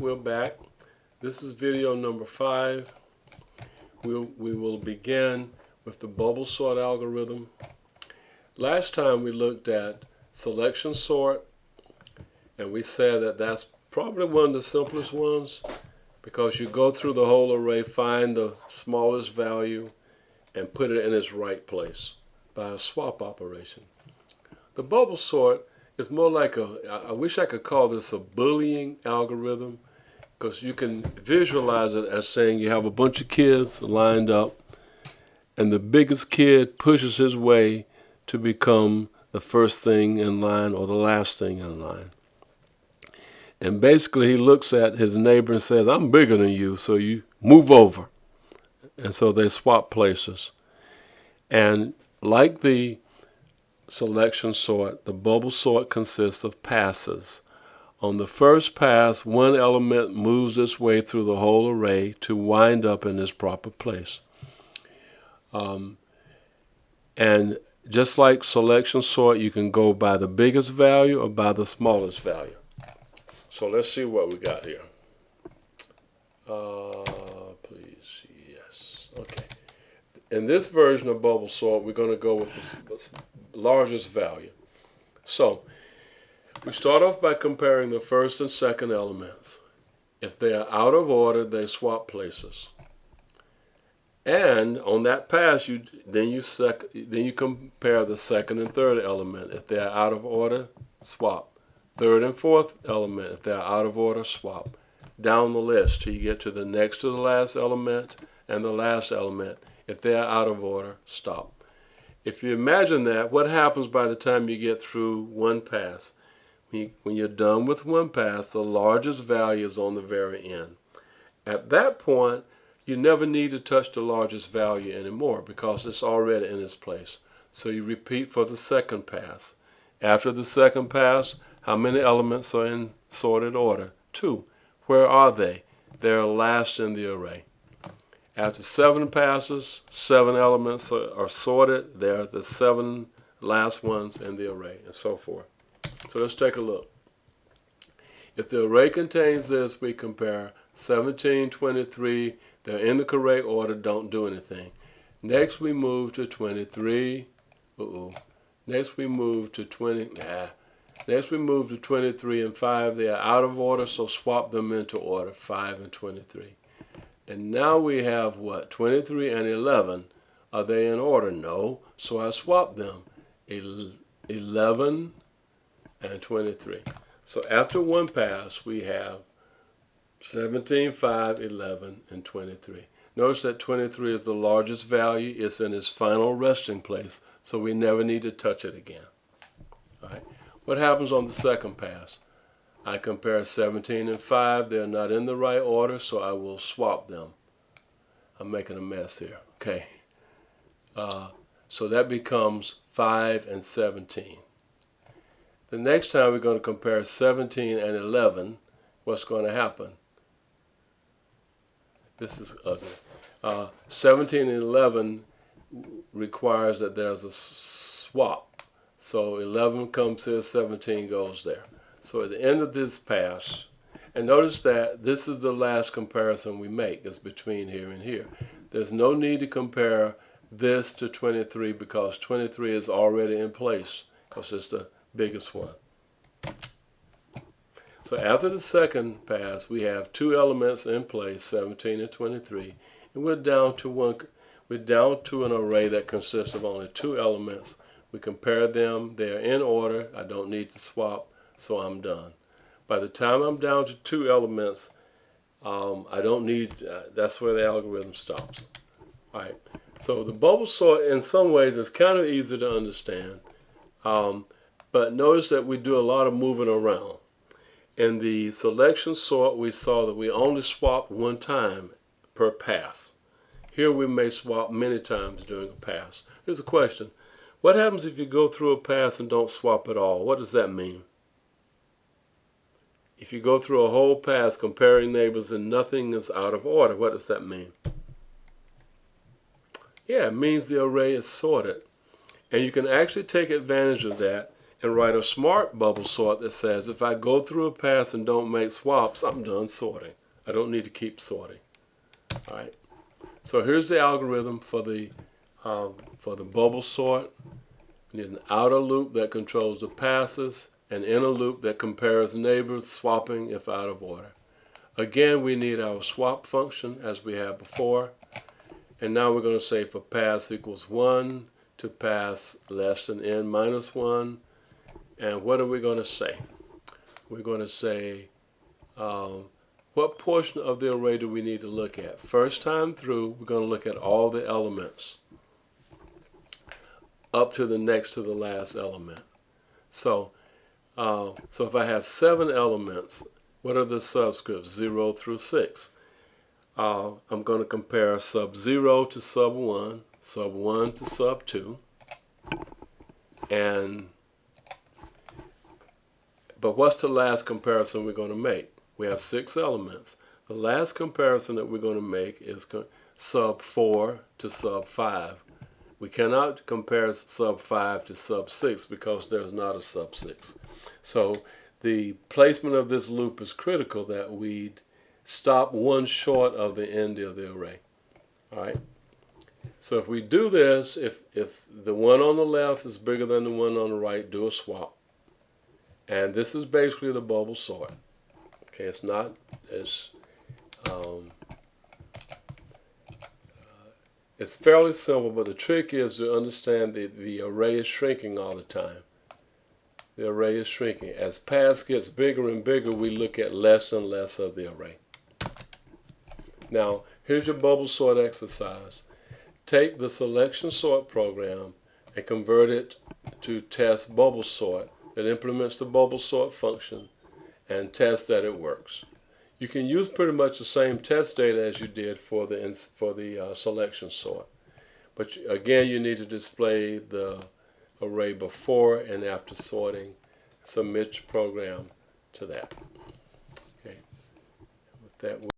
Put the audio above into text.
we're back. This is video number 5. We will begin with the BubbleSort algorithm. Last time we looked at selection sort, and we said that that's probably one of the simplest ones because you go through the whole array, find the smallest value, and put it in its right place by a swap operation. The BubbleSort is more like I wish I could call this a bullying algorithm, because you can visualize it as saying you have a bunch of kids lined up, and the biggest kid pushes his way to become the first thing in line or the last thing in line. And basically he looks at his neighbor and says, "I'm bigger than you, so you move over." And so they swap places. And like the selection sort, the BubbleSort consists of passes. On the first pass, one element moves its way through the whole array to wind up in its proper place. And just like selection sort, you can go by the biggest value or by the smallest value. So let's see what we got here. Please, yes. Okay. In this version of BubbleSort, we're going to go with the largest value. So we start off by comparing the first and second elements. If they are out of order, they swap places. And on that pass, then you compare the second and third element. If they are out of order, swap. Third and fourth element, if they are out of order, swap. Down the list till you get to the next to the last element and the last element. If they are out of order, stop. If you imagine that, what happens by the time you get through one pass? When you're done with one pass, the largest value is on the very end. At that point, you never need to touch the largest value anymore because it's already in its place. So you repeat for the second pass. After the second pass, how many elements are in sorted order? 2. Where are they? They're last in the array. After 7 passes, 7 elements are sorted. They're the 7 last ones in the array, and so forth. So let's take a look. If the array contains this, we compare 17, 23. They're in the correct order. Don't do anything. Next we move to 23. Next we move to 20. Next we move to 23 and 5. They are out of order, so swap them into order, 5 and 23. And now we have what? 23 and 11. Are they in order? No. So I swap them. 11 and 23. So after one pass, we have 17, 5, 11, and 23. Notice that 23 is the largest value. It's in its final resting place, so we never need to touch it again. All right. What happens on the second pass? I compare 17 and 5. They're not in the right order, so I will swap them. I'm making a mess here. Okay. So that becomes 5 and 17. The next time we're going to compare 17 and 11. What's going to happen? This is ugly. 17 and 11 requires that there's a swap. So 11 comes here, 17 goes there. So at the end of this pass, and notice that this is the last comparison we make. It's between here and here. There's no need to compare this to 23 because 23 is already in place because it's the biggest one. So after the second pass, we have 2 elements in place, 17 and 23, and we're down to an array that consists of only 2 elements. We compare them. They're in order. I don't need to swap, so I'm done. By the time I'm down to 2 elements, I don't need, that's where the algorithm stops. All right. So the BubbleSort in some ways is kind of easy to understand, but notice that we do a lot of moving around. In the selection sort, we saw that we only swap one time per pass. Here we may swap many times during a pass. Here's a question. What happens if you go through a pass and don't swap at all? What does that mean? If you go through a whole pass comparing neighbors and nothing is out of order, what does that mean? Yeah, it means the array is sorted. And you can actually take advantage of that and write a smart bubble sort that says if I go through a pass and don't make swaps, I'm done sorting. I don't need to keep sorting. All right. So here's the algorithm for the bubble sort. We need an outer loop that controls the passes, an inner loop that compares neighbors, swapping if out of order. Again, we need our swap function as we had before. And now we're going to say for pass equals 1 to pass less than n minus 1. And what are we going to say? We're going to say what portion of the array do we need to look at? First time through, we're going to look at all the elements up to the next to the last element. So if I have 7 elements, what are the subscripts? 0 through 6. I'm going to compare sub 0 to sub 1, sub 1 to sub 2, but what's the last comparison we're going to make? We have 6 elements. The last comparison that we're going to make is sub 4 to sub 5. We cannot compare sub 5 to sub 6 because there's not a sub 6. So the placement of this loop is critical, that we stop one short of the end of the array. All right. So if we do this, if the one on the left is bigger than the one on the right, do a swap. And this is basically the bubble sort. Okay, it's not as it's fairly simple, but the trick is to understand that the array is shrinking all the time. The array is shrinking. As pass gets bigger and bigger, we look at less and less of the array. Now, here's your bubble sort exercise. Take the selection sort program and convert it to test bubble sort that implements the bubble sort function and test that it works. You can use pretty much the same test data as you did for the selection sort. But again, you need to display the array before and after sorting. Submit your program to that. Okay. With that.